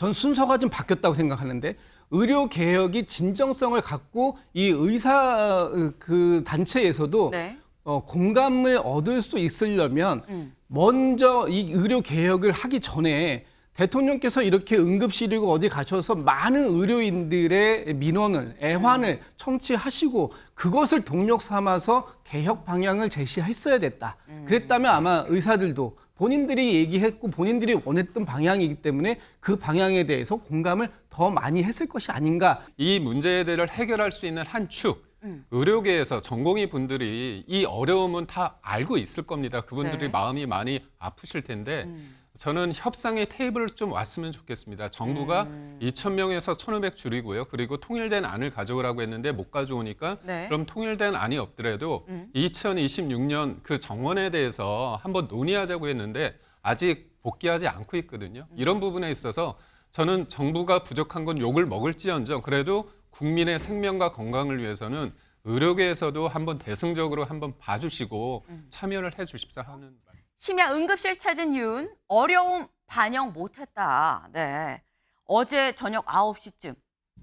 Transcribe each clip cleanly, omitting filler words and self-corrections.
전 순서가 좀 바뀌었다고 생각하는데 의료 개혁이 진정성을 갖고 이 의사 그 단체에서도 네. 공감을 얻을 수 있으려면 먼저 이 의료 개혁을 하기 전에 대통령께서 이렇게 응급실이고 어디 가셔서 많은 의료인들의 민원을, 애환을 청취하시고 그것을 동력 삼아서 개혁 방향을 제시했어야 됐다. 그랬다면 아마 의사들도 본인들이 얘기했고 본인들이 원했던 방향이기 때문에 그 방향에 대해서 공감을 더 많이 했을 것이 아닌가. 이 문제들을 해결할 수 있는 한 축, 의료계에서 전공의 분들이 이 어려움은 다 알고 있을 겁니다. 그분들이 네. 마음이 많이 아프실 텐데 저는 협상의 테이블을 좀 왔으면 좋겠습니다. 정부가 2,000명에서 1,500 줄이고요. 그리고 통일된 안을 가져오라고 했는데 못 가져오니까 네. 그럼 통일된 안이 없더라도 2026년 그 정원에 대해서 한번 논의하자고 했는데 아직 복귀하지 않고 있거든요. 이런 부분에 있어서 저는 정부가 부족한 건 욕을 먹을지언정 그래도 국민의 생명과 건강을 위해서는 의료계에서도 한번 대승적으로 한번 봐주시고 참여를 해 주십사 하는 말. 심야 응급실 찾은 윤, 어려움 반영 못했다. 네. 어제 저녁 9시쯤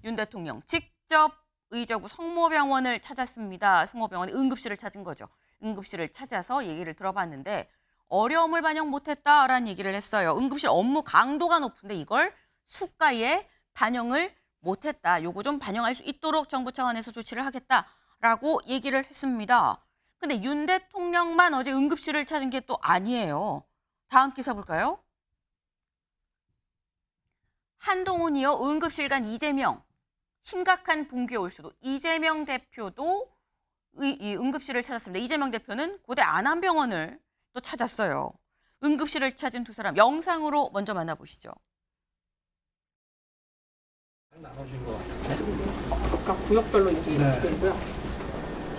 윤 대통령 직접 의정부 성모병원을 찾았습니다. 성모병원의 응급실을 찾은 거죠. 응급실을 찾아서 얘기를 들어봤는데 어려움을 반영 못했다라는 얘기를 했어요. 응급실 업무 강도가 높은데 이걸 수가에 반영을 못했다. 요거 좀 반영할 수 있도록 정부 차원에서 조치를 하겠다라고 얘기를 했습니다. 근데 윤 대통령만 어제 응급실을 찾은 게 또 아니에요. 다음 기사 볼까요? 한동훈 이어 응급실 간 이재명. 심각한 붕괴 올 수도. 이재명 대표도 이 응급실을 찾았습니다. 이재명 대표는 고대 안암병원을 또 찾았어요. 응급실을 찾은 두 사람 영상으로 먼저 만나보시죠. 각각 구역별로 이제 이렇게 돼 있고요.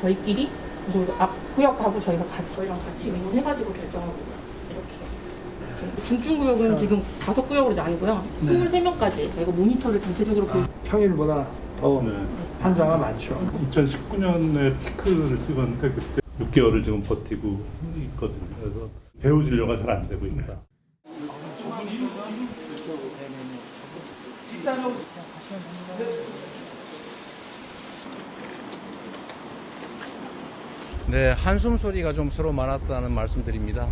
저희끼리 그리고 앞 구역하고 저희가 같이 저희랑 같이 의논해가지고 결정하고 이렇게. 중증구역은 지금 5구역으로 나뉘고요. 23명까지 저희가 모니터를 전체적으로 볼 평일보다 더 환자가 많죠. 2019년에 피크를 찍었는데 그때 6개월을 지금 버티고 있거든요. 그래서 배우 진료가 잘 안 되고 있다. 네, 한숨 소리가 좀 서로 많았다는 말씀드립니다.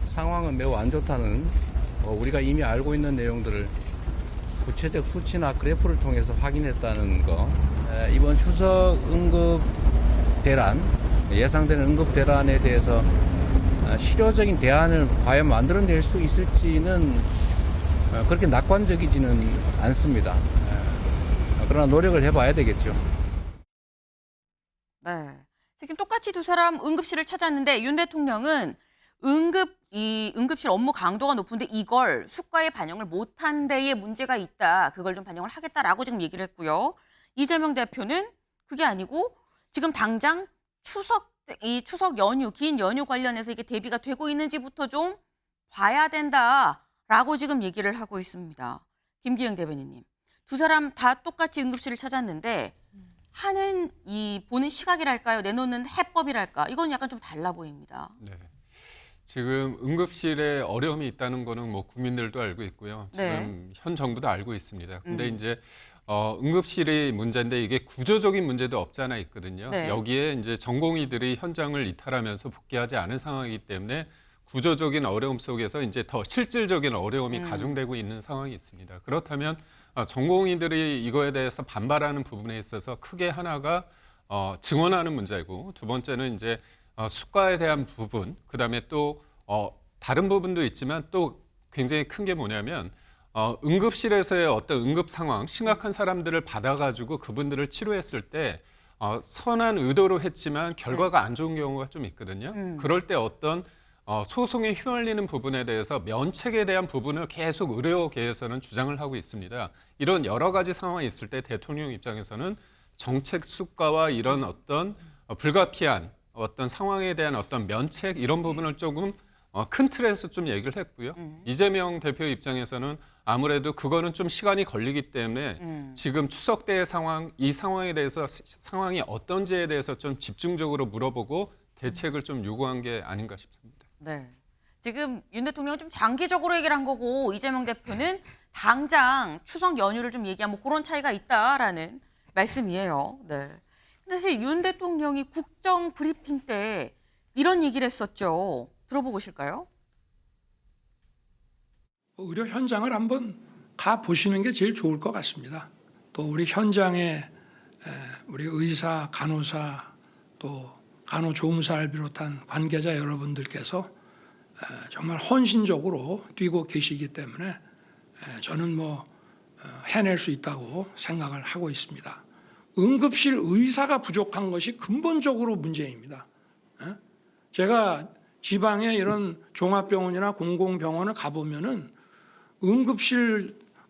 상황은 매우 안 좋다는 우리가 이미 알고 있는 내용들을 구체적 수치나 그래프를 통해서 확인했다는 거. 이번 추석 응급 대란, 예상되는 응급 대란에 대해서 실효적인 대안을 과연 만들어낼 수 있을지는 그렇게 낙관적이지는 않습니다. 그러나 노력을 해봐야 되겠죠. 네. 지금 똑같이 두 사람 응급실을 찾았는데 윤 대통령은 응급실 업무 강도가 높은데 이걸 수가에 반영을 못한 데에 문제가 있다. 그걸 좀 반영을 하겠다라고 지금 얘기를 했고요. 이재명 대표는 그게 아니고 지금 당장 추석 연휴, 긴 연휴 관련해서 이게 대비가 되고 있는지부터 좀 봐야 된다라고 지금 얘기를 하고 있습니다. 김기영 대변인님. 두 사람 다 똑같이 응급실을 찾았는데 하는 이 보는 시각이랄까요? 내놓는 해법이랄까? 이건 약간 좀 달라 보입니다. 네. 지금 응급실에 어려움이 있다는 거는 뭐 국민들도 알고 있고요. 지금 네. 현 정부도 알고 있습니다. 근데 이제 응급실이 문제인데 이게 구조적인 문제도 없지 않아 있거든요. 네. 여기에 이제 전공의들이 현장을 이탈하면서 복귀하지 않은 상황이기 때문에 구조적인 어려움 속에서 이제 더 실질적인 어려움이 가중되고 있는 상황이 있습니다. 그렇다면 전공의들이 이거에 대해서 반발하는 부분에 있어서 크게 하나가 증언하는 문제고 두 번째는 이제 수가에 대한 부분, 그다음에 또 다른 부분도 있지만 또 굉장히 큰 게 뭐냐면 응급실에서의 어떤 응급 상황, 심각한 사람들을 받아가지고 그분들을 치료했을 때 선한 의도로 했지만 결과가 안 좋은 경우가 좀 있거든요. 그럴 때 어떤 소송에 휘말리는 부분에 대해서 면책에 대한 부분을 계속 의료계에서는 주장을 하고 있습니다. 이런 여러 가지 상황이 있을 때 대통령 입장에서는 정책 수가와 이런 어떤 불가피한 어떤 상황에 대한 어떤 면책 이런 부분을 조금 큰 틀에서 좀 얘기를 했고요. 이재명 대표 입장에서는 아무래도 그거는 좀 시간이 걸리기 때문에 지금 추석 때 상황, 이 상황에 대해서 상황이 어떤지에 대해서 좀 집중적으로 물어보고 대책을 좀 요구한 게 아닌가 싶습니다. 네. 지금 윤 대통령은 좀 장기적으로 얘기를 한 거고 이재명 대표는 당장 추석 연휴를 좀 얘기하면 뭐 그런 차이가 있다라는 말씀이에요. 네. 근데 사실 윤 대통령이 국정 브리핑 때 이런 얘기를 했었죠. 들어보고 오실까요? 의료 현장을 한번 가 보시는 게 제일 좋을 것 같습니다. 또 우리 현장에 우리 의사, 간호사, 또 간호조무사를 비롯한 관계자 여러분들께서 정말 헌신적으로 뛰고 계시기 때문에 저는 해낼 수 있다고 생각을 하고 있습니다. 응급실 의사가 부족한 것이 근본적으로 문제입니다. 제가 지방에 이런 종합병원이나 공공병원을 가보면은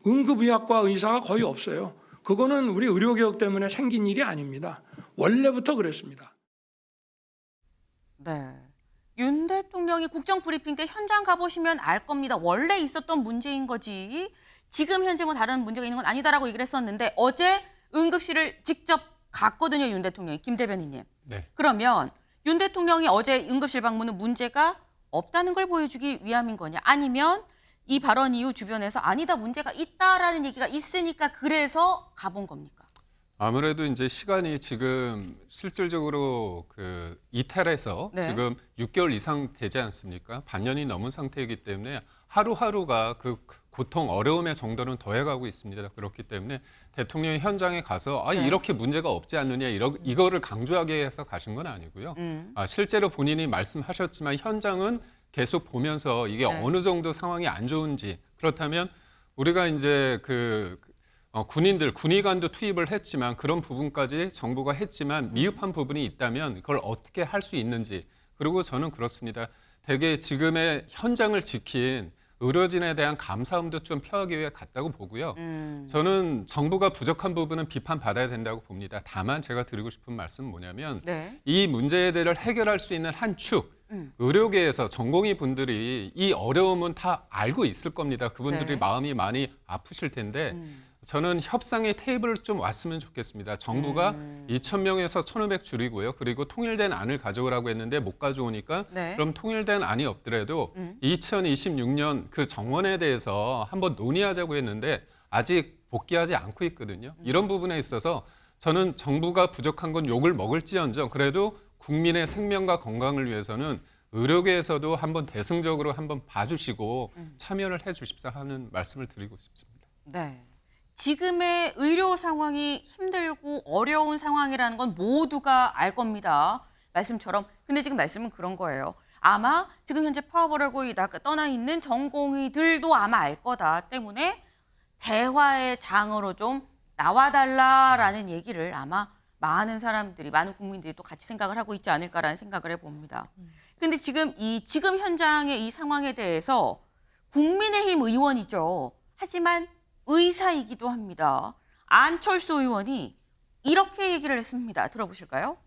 응급의학과 의사가 거의 없어요. 그거는 우리 의료개혁 때문에 생긴 일이 아닙니다. 원래부터 그랬습니다. 네. 윤 대통령이 국정 브리핑 때 현장 가보시면 알 겁니다. 원래 있었던 문제인 거지. 지금 현재 뭐 다른 문제가 있는 건 아니다라고 얘기를 했었는데 어제 응급실을 직접 갔거든요. 윤 대통령이. 김 대변인님. 네. 그러면 윤 대통령이 어제 응급실 방문은 문제가 없다는 걸 보여주기 위함인 거냐? 아니면 이 발언 이후 주변에서 아니다 문제가 있다라는 얘기가 있으니까 그래서 가본 겁니까? 아무래도 이제 시간이 지금 실질적으로 그 이탈해서 네. 지금 6개월 이상 되지 않습니까? 반년이 넘은 상태이기 때문에 하루하루가 그 고통, 어려움의 정도는 더해가고 있습니다. 그렇기 때문에 대통령이 현장에 가서 네. 이렇게 문제가 없지 않느냐 이거를 강조하기 위해서 가신 건 아니고요. 실제로 본인이 말씀하셨지만 현장은 계속 보면서 이게 네. 어느 정도 상황이 안 좋은지 그렇다면 우리가 이제 군의관도 투입을 했지만 그런 부분까지 정부가 했지만 미흡한 부분이 있다면 그걸 어떻게 할 수 있는지 그리고 저는 그렇습니다. 대개 지금의 현장을 지킨 의료진에 대한 감사함도 좀 표하기 위해 갔다고 보고요. 저는 정부가 부족한 부분은 비판받아야 된다고 봅니다. 다만 제가 드리고 싶은 말씀은 뭐냐면 네. 이 문제들을 해결할 수 있는 한 축, 의료계에서 전공의 분들이 이 어려움은 다 알고 있을 겁니다. 그분들이 네. 마음이 많이 아프실 텐데 저는 협상의 테이블을 좀 왔으면 좋겠습니다. 정부가 2,000명에서 1,500 줄이고요. 그리고 통일된 안을 가져오라고 했는데 못 가져오니까 네. 그럼 통일된 안이 없더라도 2026년 그 정원에 대해서 한번 논의하자고 했는데 아직 복귀하지 않고 있거든요. 이런 부분에 있어서 저는 정부가 부족한 건 욕을 먹을지언정 그래도 국민의 생명과 건강을 위해서는 의료계에서도 한번 대승적으로 한번 봐주시고 참여를 해주십사 하는 말씀을 드리고 싶습니다. 네. 지금의 의료 상황이 힘들고 어려운 상황이라는 건 모두가 알 겁니다. 말씀처럼. 근데 지금 말씀은 그런 거예요. 아마 지금 현재 파워보라고 떠나 있는 전공의들도 아마 알 거다 때문에 대화의 장으로 좀 나와달라라는 얘기를 아마 많은 사람들이, 많은 국민들이 또 같이 생각을 하고 있지 않을까라는 생각을 해봅니다. 근데 지금 현장의 이 상황에 대해서 국민의힘 의원이죠. 하지만 의사이기도 합니다. 안철수 의원이 이렇게 얘기를 했습니다. 들어보실까요?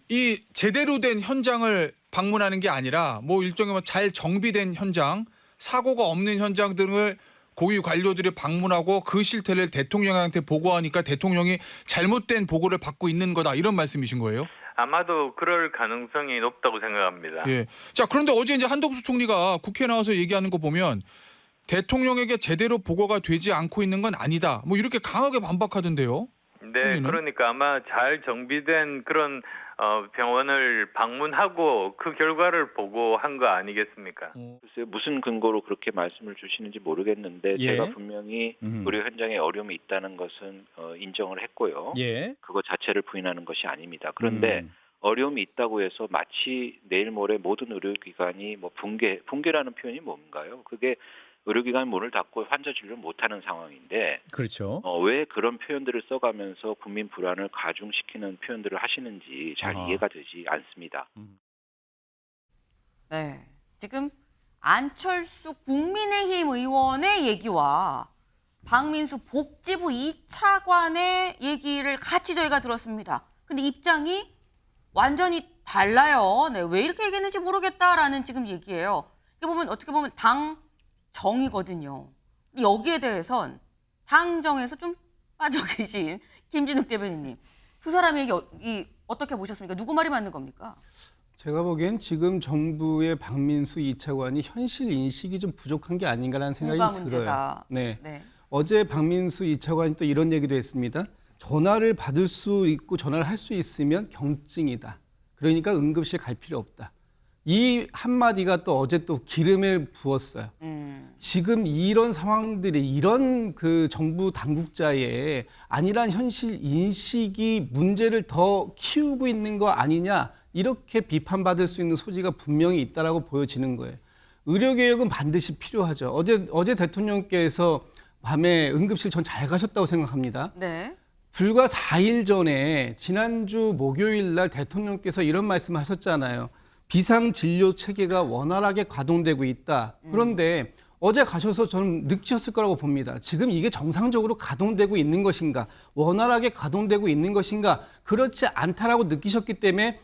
이 제대로 된 현장을 방문하는 게 아니라 일종의 잘 정비된 현장, 사고가 없는 현장 등을 고위 관료들이 방문하고 그 실태를 대통령한테 보고하니까 대통령이 잘못된 보고를 받고 있는 거다 이런 말씀이신 거예요? 아마도 그럴 가능성이 높다고 생각합니다. 예. 자, 그런데 어제 이제 한덕수 총리가 국회에 나와서 얘기하는 거 보면 대통령에게 제대로 보고가 되지 않고 있는 건 아니다. 이렇게 강하게 반박하던데요. 네, 총리는? 그러니까 아마 잘 정비된 그런 병원을 방문하고 그 결과를 보고한 거 아니겠습니까? 글쎄요, 무슨 근거로 그렇게 말씀을 주시는지 모르겠는데 예. 제가 분명히 의료 현장에 어려움이 있다는 것은 인정을 했고요. 예. 그거 자체를 부인하는 것이 아닙니다. 그런데 어려움이 있다고 해서 마치 내일 모레 모든 의료기관이 붕괴라는 표현이 뭔가요? 그게 의료기관 문을 닫고 환자 진료를 못하는 상황인데 그렇죠. 왜 그런 표현들을 써가면서 국민 불안을 가중시키는 표현들을 하시는지 잘 이해가 되지 않습니다. 네. 지금 안철수 국민의힘 의원의 얘기와 박민수 복지부 2차관의 얘기를 같이 저희가 들었습니다. 근데 입장이 완전히 달라요. 네, 왜 이렇게 얘기했는지 모르겠다라는 지금 얘기예요. 어떻게 보면 당정이거든요. 여기에 대해선 당정에서 좀 빠져 계신 김진욱 대변인님. 두 사람의 얘기 어떻게 보셨습니까? 누구 말이 맞는 겁니까? 제가 보기엔 지금 정부의 박민수 2차관이 현실 인식이 좀 부족한 게 아닌가라는 생각이 뭐가 들어요. 문제다. 네. 네. 어제 박민수 2차관이 또 이런 얘기도 했습니다. 전화를 받을 수 있고 전화를 할 수 있으면 경증이다. 그러니까 응급실 갈 필요 없다. 이 한마디가 또 어제 또 기름을 부었어요. 지금 이런 상황들이 이런 그 정부 당국자의 안일한 현실 인식이 문제를 더 키우고 있는 거 아니냐 이렇게 비판받을 수 있는 소지가 분명히 있다라고 보여지는 거예요. 의료개혁은 반드시 필요하죠. 어제 대통령께서 밤에 응급실 전 잘 가셨다고 생각합니다. 네. 불과 4일 전에 지난주 목요일 날 대통령께서 이런 말씀을 하셨잖아요. 비상진료 체계가 원활하게 가동되고 있다. 그런데 어제 가셔서 저는 느끼셨을 거라고 봅니다. 지금 이게 정상적으로 가동되고 있는 것인가? 원활하게 가동되고 있는 것인가? 그렇지 않다라고 느끼셨기 때문에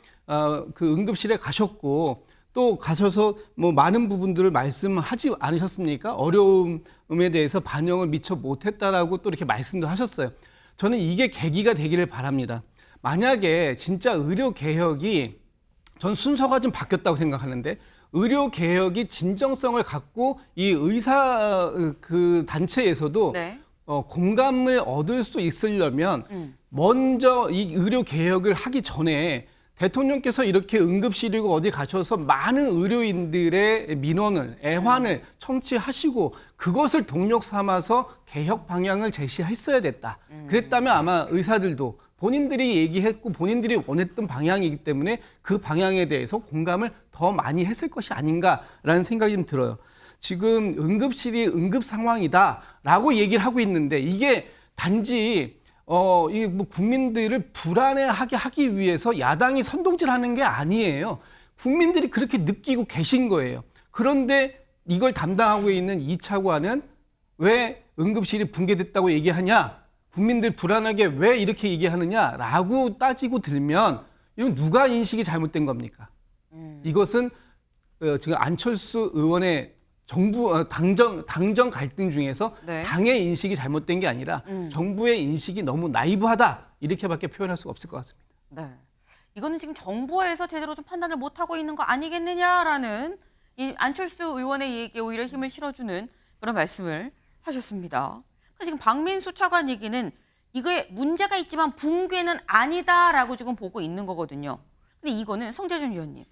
그 응급실에 가셨고 또 가셔서 뭐 많은 부분들을 말씀하지 않으셨습니까? 어려움에 대해서 반영을 미처 못했다라고 또 이렇게 말씀도 하셨어요. 저는 이게 계기가 되기를 바랍니다. 만약에 진짜 의료 개혁이 전 순서가 좀 바뀌었다고 생각하는데 의료 개혁이 진정성을 갖고 이 의사 그 단체에서도 네. 공감을 얻을 수 있으려면 먼저 이 의료 개혁을 하기 전에 대통령께서 이렇게 응급실이고 어디 가셔서 많은 의료인들의 민원을, 애환을 청취하시고 그것을 동력 삼아서 개혁 방향을 제시했어야 됐다. 그랬다면 아마 의사들도 본인들이 얘기했고 본인들이 원했던 방향이기 때문에 그 방향에 대해서 공감을 더 많이 했을 것이 아닌가라는 생각이 좀 들어요. 지금 응급실이 응급 상황이다라고 얘기를 하고 있는데 이게 단지 이 뭐 국민들을 불안해하게 하기 위해서 야당이 선동질하는 게 아니에요. 국민들이 그렇게 느끼고 계신 거예요. 그런데 이걸 담당하고 있는 이 차관은 왜 응급실이 붕괴됐다고 얘기하냐? 국민들 불안하게 왜 이렇게 얘기하느냐라고 따지고 들면 이건 누가 인식이 잘못된 겁니까? 이것은 지금 안철수 의원의 정부 당정 갈등 중에서 네. 당의 인식이 잘못된 게 아니라 정부의 인식이 너무 나이브하다 이렇게밖에 표현할 수가 없을 것 같습니다. 네. 이거는 지금 정부에서 제대로 좀 판단을 못하고 있는 거 아니겠느냐라는 이 안철수 의원의 얘기에 오히려 힘을 실어주는 그런 말씀을 하셨습니다. 지금 박민수 차관 얘기는 이거에 문제가 있지만 붕괴는 아니다라고 지금 보고 있는 거거든요. 근데 이거는 성재준 위원님,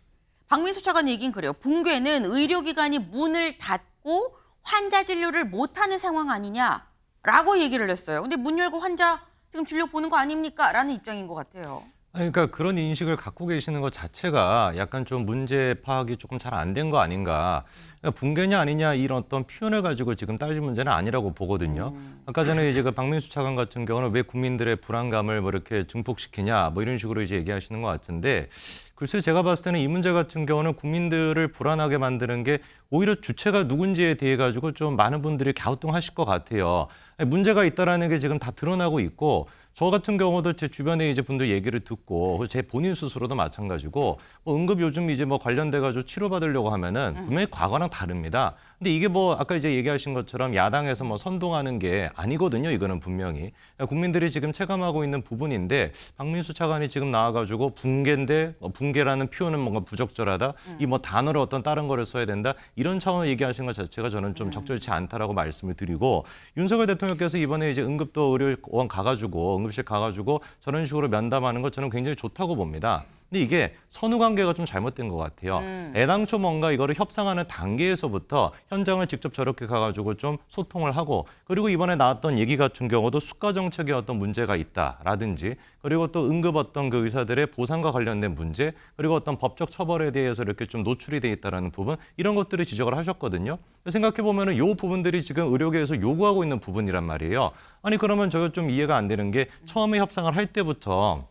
박민수 차관 얘기는 그래요. 붕괴는 의료기관이 문을 닫고 환자 진료를 못하는 상황 아니냐라고 얘기를 했어요. 근데 문 열고 환자 지금 진료 보는 거 아닙니까? 라는 입장인 것 같아요. 그러니까 그런 인식을 갖고 계시는 것 자체가 약간 좀 문제 파악이 조금 잘 안 된 거 아닌가. 그러니까 붕괴냐 아니냐 이런 어떤 표현을 가지고 지금 따질 문제는 아니라고 보거든요. 아까 전에 이제 그 박민수 차관 같은 경우는 왜 국민들의 불안감을 뭐 이렇게 증폭시키냐 뭐 이런 식으로 이제 얘기하시는 것 같은데 글쎄 제가 봤을 때는 이 문제 같은 경우는 국민들을 불안하게 만드는 게 오히려 주체가 누군지에 대해 가지고 좀 많은 분들이 갸우뚱하실 것 같아요. 문제가 있다라는 게 지금 다 드러나고 있고 저 같은 경우도 제 주변에 이제 분들 얘기를 듣고 제 본인 스스로도 마찬가지고 응급 요즘 이제 뭐 관련돼 가지고 치료받으려고 하면은 분명히 과거랑 다릅니다. 근데 이게 뭐 아까 이제 얘기하신 것처럼 야당에서 뭐 선동하는 게 아니거든요. 이거는 분명히 국민들이 지금 체감하고 있는 부분인데 박민수 차관이 지금 나와가지고 붕괴인데 붕괴라는 표현은 뭔가 부적절하다. 이 뭐 단어를 어떤 다른 거를 써야 된다. 이런 차원을 얘기하신 것 자체가 저는 좀 적절치 않다라고 말씀을 드리고 윤석열 대통령께서 이번에 이제 응급도 의료원 가가지고 응급실 가가지고 저런 식으로 면담하는 것 저는 굉장히 좋다고 봅니다. 근데 이게 선후 관계가 좀 잘못된 것 같아요. 애당초 뭔가 이거를 협상하는 단계에서부터 현장을 직접 저렇게 가가지고 좀 소통을 하고 그리고 이번에 나왔던 얘기 같은 경우도 수가 정책에 어떤 문제가 있다라든지 그리고 또 응급 어떤 그 의사들의 보상과 관련된 문제 그리고 어떤 법적 처벌에 대해서 이렇게 좀 노출이 돼 있다라는 부분 이런 것들을 지적을 하셨거든요. 생각해 보면은 이 부분들이 지금 의료계에서 요구하고 있는 부분이란 말이에요. 아니 그러면 저거 좀 이해가 안 되는 게 처음에 협상을 할 때부터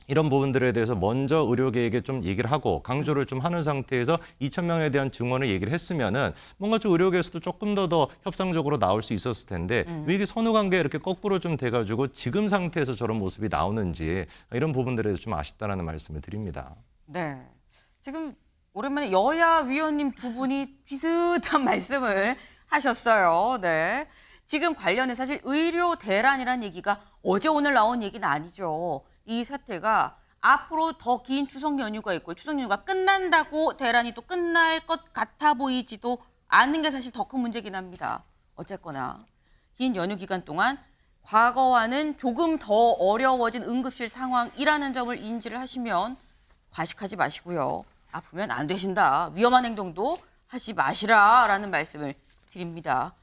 이런 부분들에 대해서 먼저 의료계에게 좀 얘기를 하고 강조를 좀 하는 상태에서 2,000명에 대한 증원을 얘기를 했으면은 뭔가 좀 의료계에서도 조금 더 협상적으로 나올 수 있었을 텐데 왜 이게 선후 관계가 이렇게 거꾸로 좀 돼가지고 지금 상태에서 저런 모습이 나오는지 이런 부분들에 대해서 좀 아쉽다라는 말씀을 드립니다. 네. 지금 오랜만에 여야 위원님 두 분이 비슷한 말씀을 하셨어요. 네. 지금 관련해 사실 의료 대란이라는 얘기가 어제 오늘 나온 얘기는 아니죠. 이 사태가 앞으로 더 긴 추석 연휴가 있고 추석 연휴가 끝난다고 대란이 또 끝날 것 같아 보이지도 않는 게 사실 더 큰 문제긴 합니다. 어쨌거나 긴 연휴 기간 동안 과거와는 조금 더 어려워진 응급실 상황이라는 점을 인지를 하시면 과식하지 마시고요. 아프면 안 되신다. 위험한 행동도 하지 마시라라는 말씀을 드립니다.